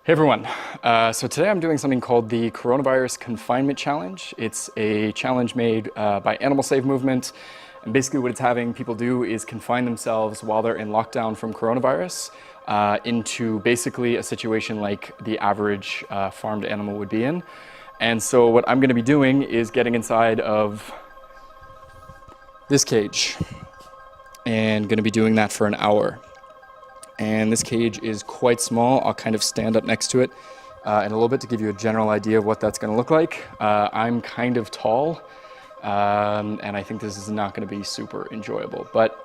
Hey everyone, so today I'm doing something called the Coronavirus Confinement Challenge. It's a challenge made by Animal Save Movement, and basically what it's having people do is confine themselves while they're in lockdown from coronavirus into basically a situation like the average farmed animal would be in. And so what I'm going to be doing is getting inside of this cage and going to be doing that for an hour. And this cage is quite small. I'll kind of stand up next to it in a little bit to give you a general idea of what that's going to look like. I'm kind of tall, and I think this is not going to be super enjoyable. But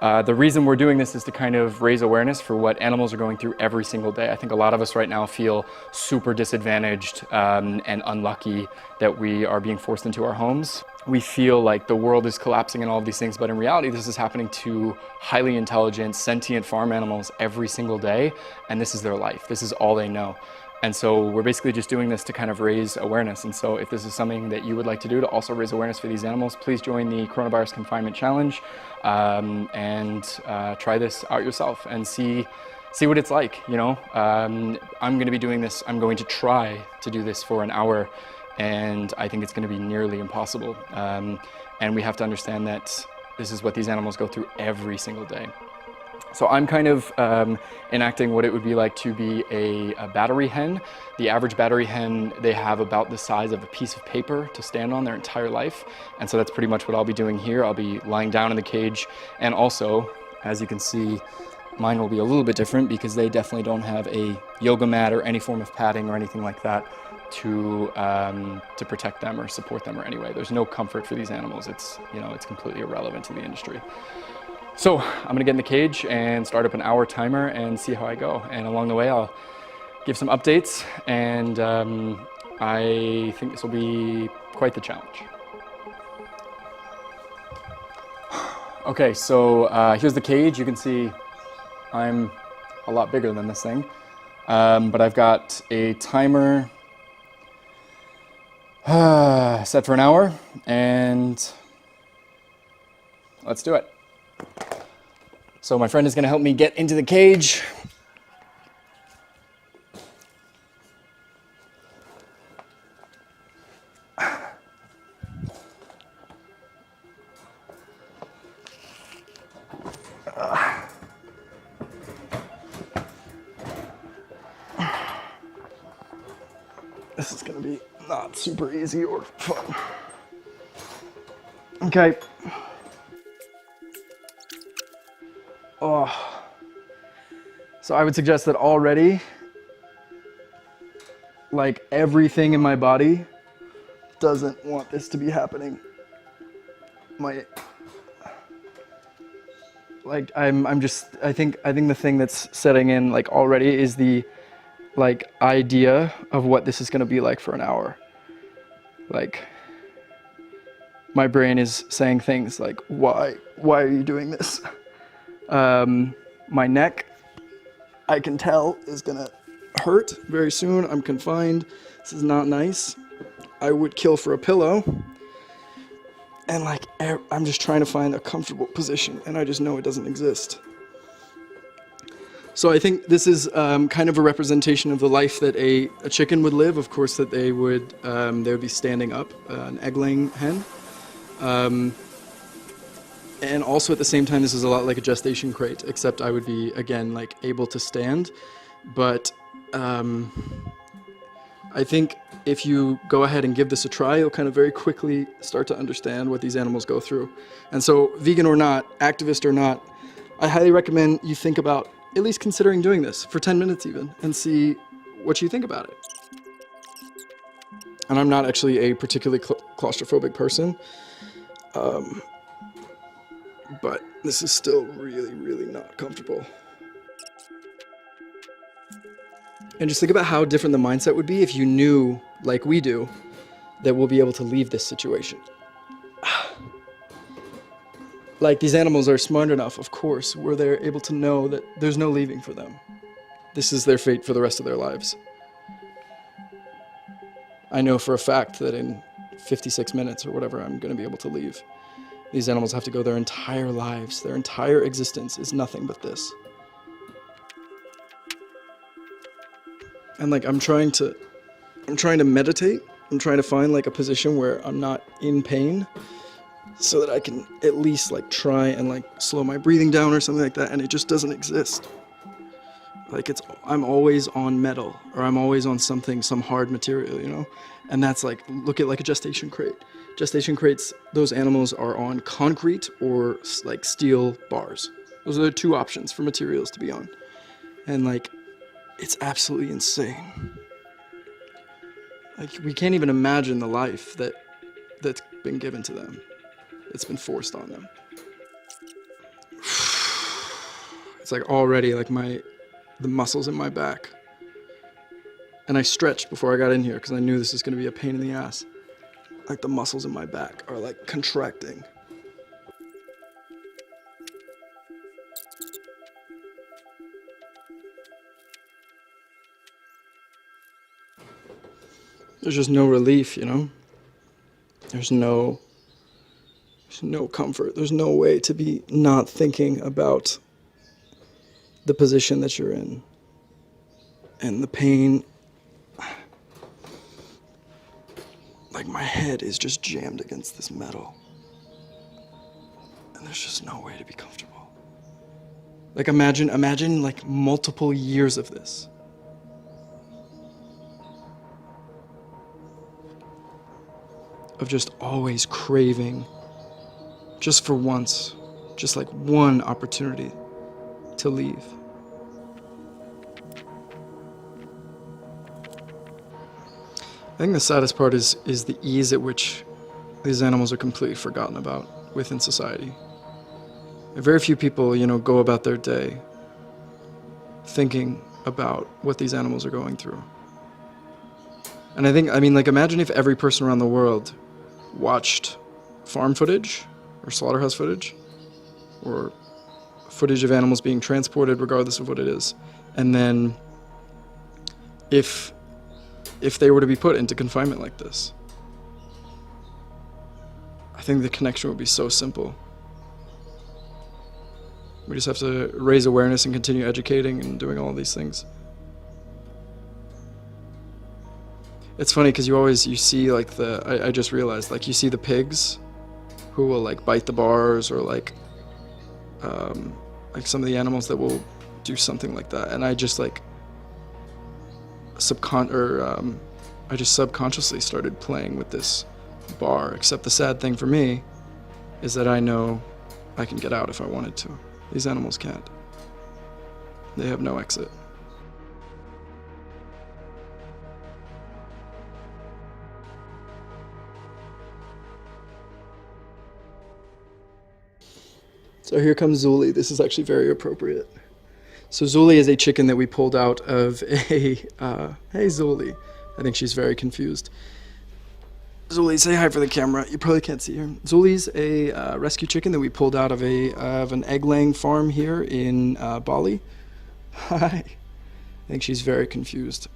the reason we're doing this is to kind of raise awareness for what animals are going through every single day. I think a lot of us right now feel super disadvantaged and unlucky that we are being forced into our homes. We feel like the world is collapsing and all of these things, but in reality, this is happening to highly intelligent, sentient farm animals every single day, and this is their life. This is all they know. And so we're basically just doing this to kind of raise awareness. And so if this is something that you would like to do to also raise awareness for these animals, please join the Coronavirus Confinement Challenge and try this out yourself and see what it's like, you know? I'm going to be doing this. I'm going to try to do this for an hour, and I think it's going to be nearly impossible. And we have to understand that this is what these animals go through every single day. So I'm kind of enacting what it would be like to be a battery hen. The average battery hen, they have about the size of a piece of paper to stand on their entire life. And so that's pretty much what I'll be doing here. I'll be lying down in the cage. And also, as you can see, mine will be a little bit different because they definitely don't have a yoga mat or any form of padding or anything like that to protect them or support them or anyway. There's no comfort for these animals. It's, you know, it's completely irrelevant to the industry. So I'm gonna get in the cage and start up an hour timer and see how I go. And along the way, I'll give some updates, and I think this will be quite the challenge. Okay, so here's the cage. You can see I'm a lot bigger than this thing, but I've got a timer set for an hour, and let's do it. So my friend is going to help me get into the cage. This is going to be not super easy or fun. Okay. Oh. So I would suggest that already, like, everything in my body doesn't want this to be happening. I think the thing that's setting in, like, already is the, like, idea of what this is going to be like for an hour. Like, my brain is saying things like, why are you doing this? My neck, I can tell, is gonna hurt very soon. I'm confined. This is not nice. I would kill for a pillow. And like, I'm just trying to find a comfortable position, and I just know it doesn't exist. So I think this is kind of a representation of the life that a chicken would live. Of course, that they would be standing up, an egg-laying hen. And also at the same time, this is a lot like a gestation crate, except I would be, again, like, able to stand. But I think if you go ahead and give this a try, you'll kind of very quickly start to understand what these animals go through. And so, vegan or not, activist or not, I highly recommend you think about at least considering doing this for 10 minutes even, and see what you think about it. And I'm not actually a particularly claustrophobic person. But this is still really, really not comfortable. And just think about how different the mindset would be if you knew, like we do, that we'll be able to leave this situation. Like, these animals are smart enough, of course, where they're able to know that there's no leaving for them. This is their fate for the rest of their lives. I know for a fact that in 56 minutes or whatever, I'm going to be able to leave. These animals have to go their entire lives. Their entire existence is nothing but this. And like I'm trying to meditate. I'm trying to find like a position where I'm not in pain, so that I can at least like try and like slow my breathing down or something like that, and it just doesn't exist. Like I'm always on metal, or I'm always on something, some hard material, you know? And that's like, look at like a gestation crate. Gestation crates, those animals are on concrete or like steel bars. Those are the two options for materials to be on. And like, it's absolutely insane. Like we can't even imagine the life that's been given to them. It's been forced on them. It's like already like the muscles in my back. And I stretched before I got in here because I knew this is going to be a pain in the ass. Like the muscles in my back are like contracting. There's just no relief, you know? There's no comfort. There's no way to be not thinking about the position that you're in and the pain. Like my head is just jammed against this metal, and there's just no way to be comfortable. Like imagine like multiple years of this. Of just always craving, just for once, just like one opportunity to leave. I think the saddest part is the ease at which these animals are completely forgotten about within society. Very few people, you know, go about their day thinking about what these animals are going through. And I mean, like, imagine if every person around the world watched farm footage or slaughterhouse footage or footage of animals being transported regardless of what it is. And then if they were to be put into confinement like this, I think the connection would be so simple. We just have to raise awareness and continue educating and doing all these things. It's funny because you see like I just realized, like you see the pigs who will like bite the bars, or like some of the animals that will do something like that. And I just like I just subconsciously started playing with this bar, except the sad thing for me is that I know I can get out if I wanted to. These animals can't. They have no exit. So here comes Zuli. This is actually very appropriate. So Zuli is a chicken that we pulled out of a, hey Zuli. I think she's very confused. Zuli, say hi for the camera. You probably can't see her. Zuli's a rescue chicken that we pulled out of an egg-laying farm here in Bali. Hi. I think she's very confused.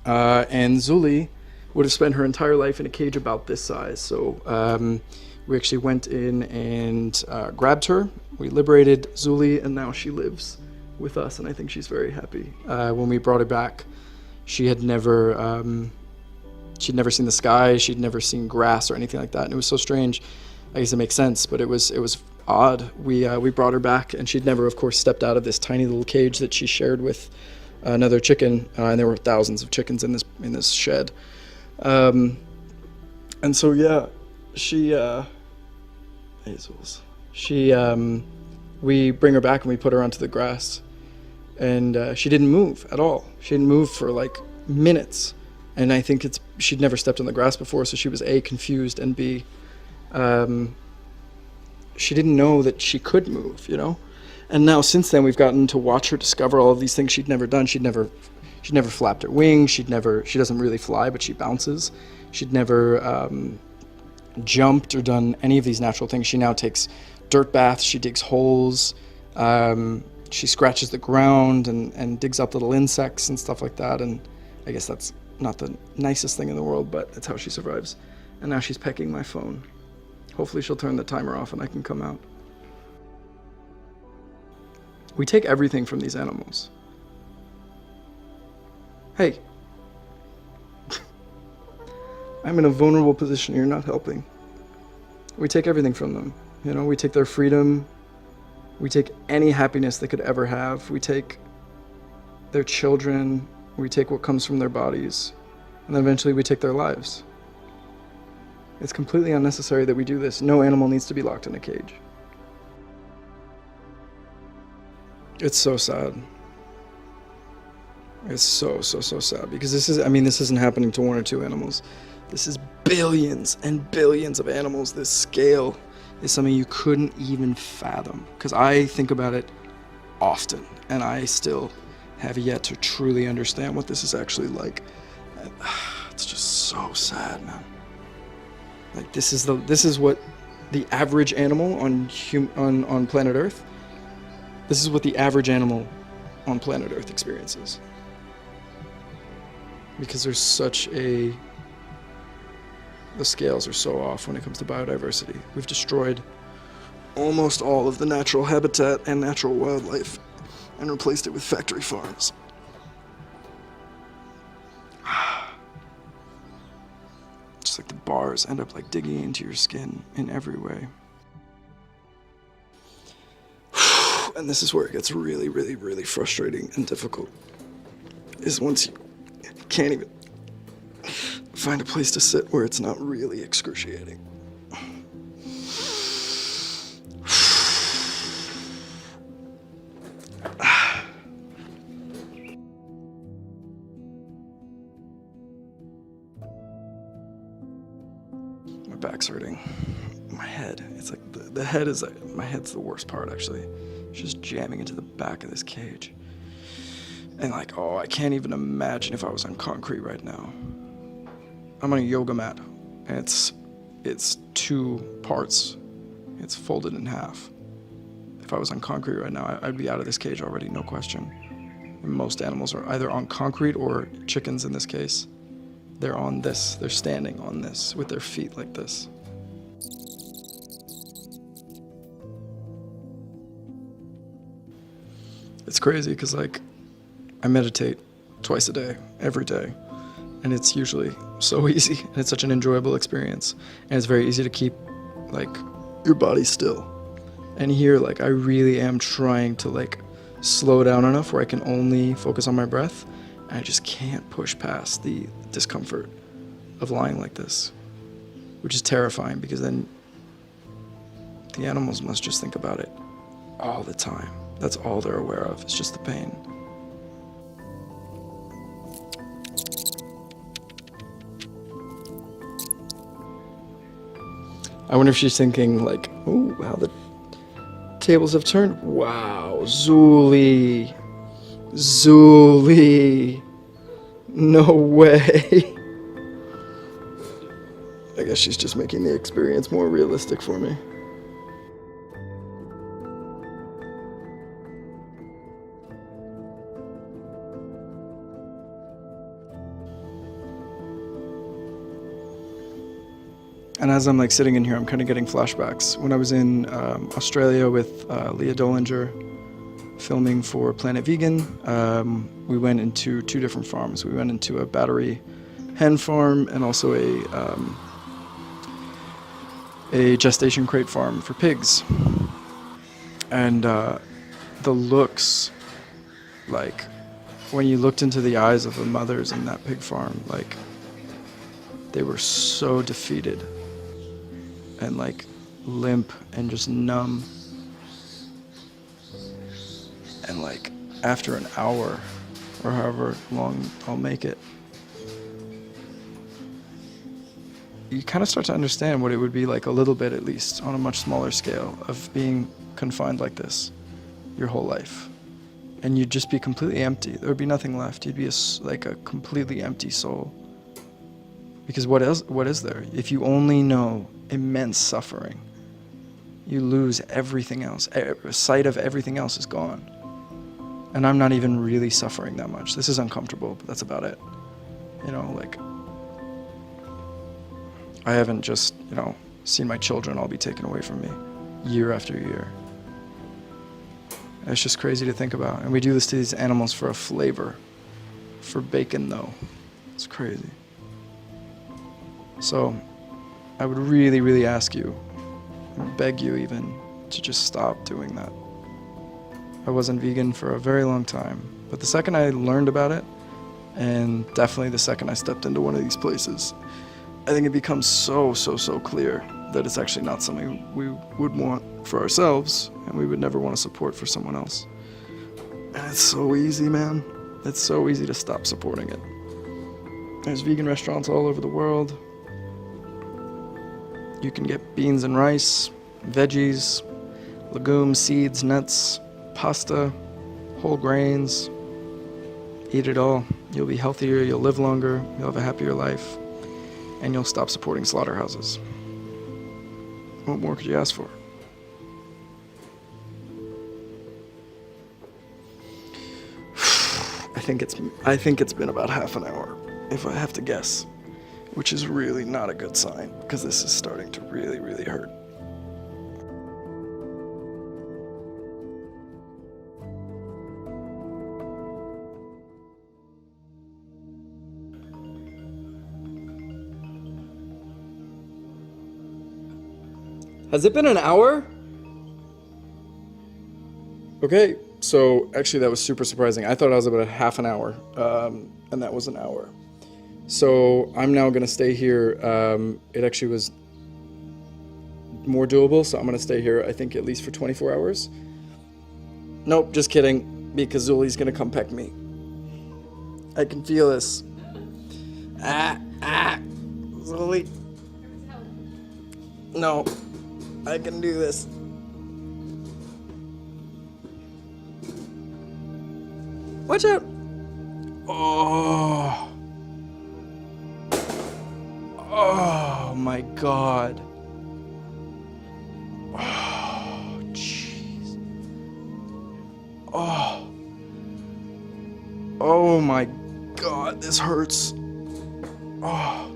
And Zuli would have spent her entire life in a cage about this size. So we actually went in and grabbed her. We liberated Zuli, and now she lives with us, and I think she's very happy. When we brought her back, she had she'd never seen the sky, she'd never seen grass or anything like that, and it was so strange. I guess it makes sense, but it was odd. We brought her back, and she'd never, of course, stepped out of this tiny little cage that she shared with another chicken, and there were thousands of chickens in this shed. And so yeah, we bring her back and we put her onto the grass, and she didn't move at all. She didn't move for like minutes. And I think she'd never stepped on the grass before, so she was A, confused, and B, she didn't know that she could move, you know? And now since then we've gotten to watch her discover all of these things she'd never done. She'd never flapped her wings, she doesn't really fly, but she bounces. She'd never jumped or done any of these natural things. She now takes dirt baths, she digs holes, she scratches the ground and digs up little insects and stuff like that. And I guess that's not the nicest thing in the world, but it's how she survives. And now she's pecking my phone. Hopefully she'll turn the timer off and I can come out. We take everything from these animals. Hey, I'm in a vulnerable position. You're not helping. We take everything from them. You know, we take their freedom. We take any happiness they could ever have. We take their children. We take what comes from their bodies. And then eventually we take their lives. It's completely unnecessary that we do this. No animal needs to be locked in a cage. It's so sad. It's so sad, because this isn't happening to one or two animals. This is billions and billions of animals. This scale is something you couldn't even fathom, because I think about it often, and I still have yet to truly understand what this is actually like. It's just so sad, man. Like, this is what the average animal on planet Earth. This is what the average animal on planet Earth experiences. Because the scales are so off when it comes to biodiversity. We've destroyed almost all of the natural habitat and natural wildlife and replaced it with factory farms. Just like the bars end up like digging into your skin in every way. And this is where it gets really, really, really frustrating and difficult, is once you can't even find a place to sit where it's not really excruciating. My back's hurting. My head, it's like the head is like, my head's the worst part, actually. It's just jamming into the back of this cage. And like, oh, I can't even imagine if I was on concrete right now. I'm on a yoga mat, and it's 2 parts. It's folded in half. If I was on concrete right now, I'd be out of this cage already, no question. And most animals are either on concrete, or chickens in this case, they're on this. They're standing on this with their feet like this. It's crazy, because like, I meditate twice a day, every day, and it's usually so easy, and it's such an enjoyable experience, and it's very easy to keep like your body still. And here, like, I really am trying to like slow down enough where I can only focus on my breath, and I just can't push past the discomfort of lying like this, which is terrifying, because then the animals must just think about it all the time. That's all they're aware of, it's just the pain. I wonder if she's thinking like, ooh, how the tables have turned. Wow, Zuli. No way. I guess she's just making the experience more realistic for me. And as I'm like sitting in here, I'm kind of getting flashbacks. When I was in Australia with Leah Dollinger, filming for Planet Vegan, we went into 2 different farms. We went into a battery hen farm and also a gestation crate farm for pigs. And the looks, like when you looked into the eyes of the mothers in that pig farm, like they were so defeated and like limp and just numb. And like after an hour or however long I'll make it, you kind of start to understand what it would be like, a little bit at least, on a much smaller scale, of being confined like this your whole life. And you'd just be completely empty. There would be nothing left. You'd be like a completely empty soul. Because what is there? If you only know immense suffering, you lose everything else. Sight of everything else is gone. And I'm not even really suffering that much. This is uncomfortable, but that's about it. You know, like, I haven't just, seen my children all be taken away from me year after year. It's just crazy to think about. And we do this to these animals for a flavor for bacon though. It's crazy. So I would really, really ask you, beg you even, to just stop doing that. I wasn't vegan for a very long time, but the second I learned about it, and definitely the second I stepped into one of these places, I think it becomes so clear that it's actually not something we would want for ourselves, and we would never want to support for someone else. And it's so easy, man. It's so easy to stop supporting it. There's vegan restaurants all over the world. You can get beans and rice, veggies, legumes, seeds, nuts, pasta, whole grains. Eat it all. You'll be healthier, you'll live longer, you'll have a happier life, and you'll stop supporting slaughterhouses. What more could you ask for? I think it's been about half an hour, if I have to guess, which is really not a good sign, because this is starting to really, really hurt. Has it been an hour? Okay, so actually that was super surprising. I thought I was about a half an hour, and that was an hour. So I'm now gonna stay here. It actually was more doable, so I'm gonna stay here, I think, at least for 24 hours. Nope, just kidding, because Zuli's gonna come peck me. I can feel this. Zuli. No, I can do this. Watch out. Oh. Oh my God. Oh, jeez. Oh. Oh my God, this hurts. Oh.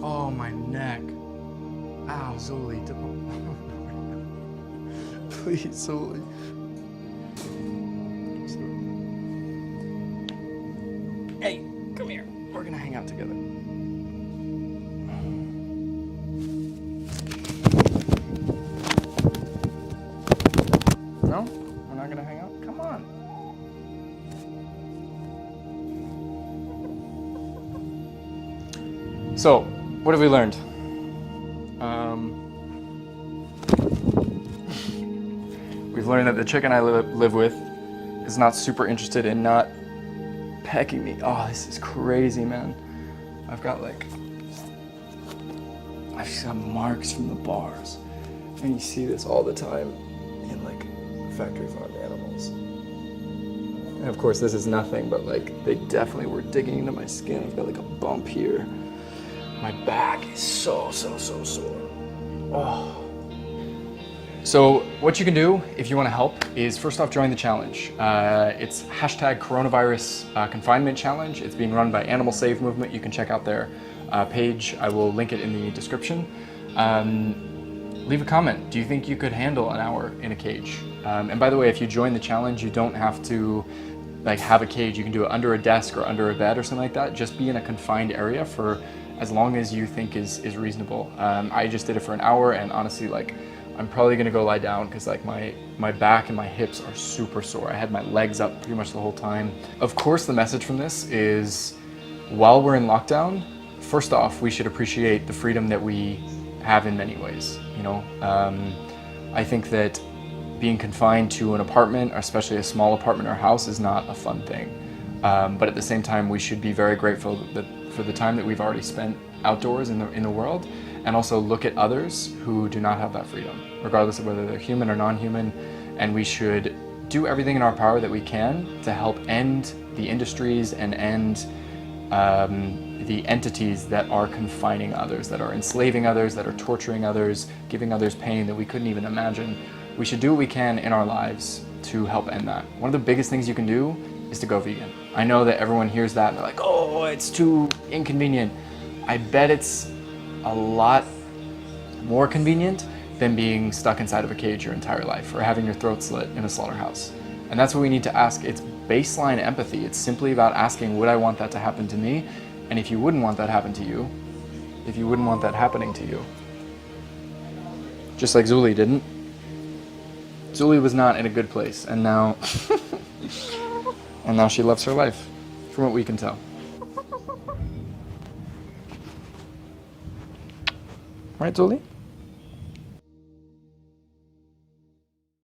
Oh, my neck. Ow, Zuli. Please, Zuli. Hey, come here. We're gonna hang out together. No? We're not gonna hang out? Come on. So, what have we learned? We've learned that the chicken I live with is not super interested in not pecking me. Oh, this is crazy, man. I've got marks from the bars. And you see this all the time in factory farmed animals. And of course this is nothing, but they definitely were digging into my skin. I've got a bump here. My back is so sore. Oh. So what you can do if you want to help is first off join the challenge. It's hashtag coronavirus confinement challenge. It's being run by Animal Save Movement. You can check out their page. I will link it in the description. Leave a comment. Do you think you could handle an hour in a cage? And by the way, if you join the challenge, you don't have to have a cage. You can do it under a desk or under a bed or something like that. Just be in a confined area for as long as you think is reasonable. I just did it for an hour, and honestly, I'm probably gonna go lie down because my back and my hips are super sore. I had my legs up pretty much the whole time. Of course, the message from this is, while we're in lockdown, first off, we should appreciate the freedom that we have in many ways. I think that being confined to an apartment, especially a small apartment or house, is not a fun thing. But at the same time, we should be very grateful for the time that we've already spent outdoors in the world, and also look at others who do not have that freedom, regardless of whether they're human or non-human. And we should do everything in our power that we can to help end the industries and end the entities that are confining others, that are enslaving others, that are torturing others, giving others pain that we couldn't even imagine. We should do what we can in our lives to help end that. One of the biggest things you can do is to go vegan. I know that everyone hears that and they're like, oh, it's too inconvenient. I bet it's a lot more convenient than being stuck inside of a cage your entire life or having your throat slit in a slaughterhouse. And that's what we need to ask. It's baseline empathy. It's simply about asking, would I want that to happen to me? And if you wouldn't want that happen to you, if you wouldn't want that happening to you. Just like Zuli didn't. Zuli was not in a good place, and now and now she loves her life, from what we can tell. Right, Zuli?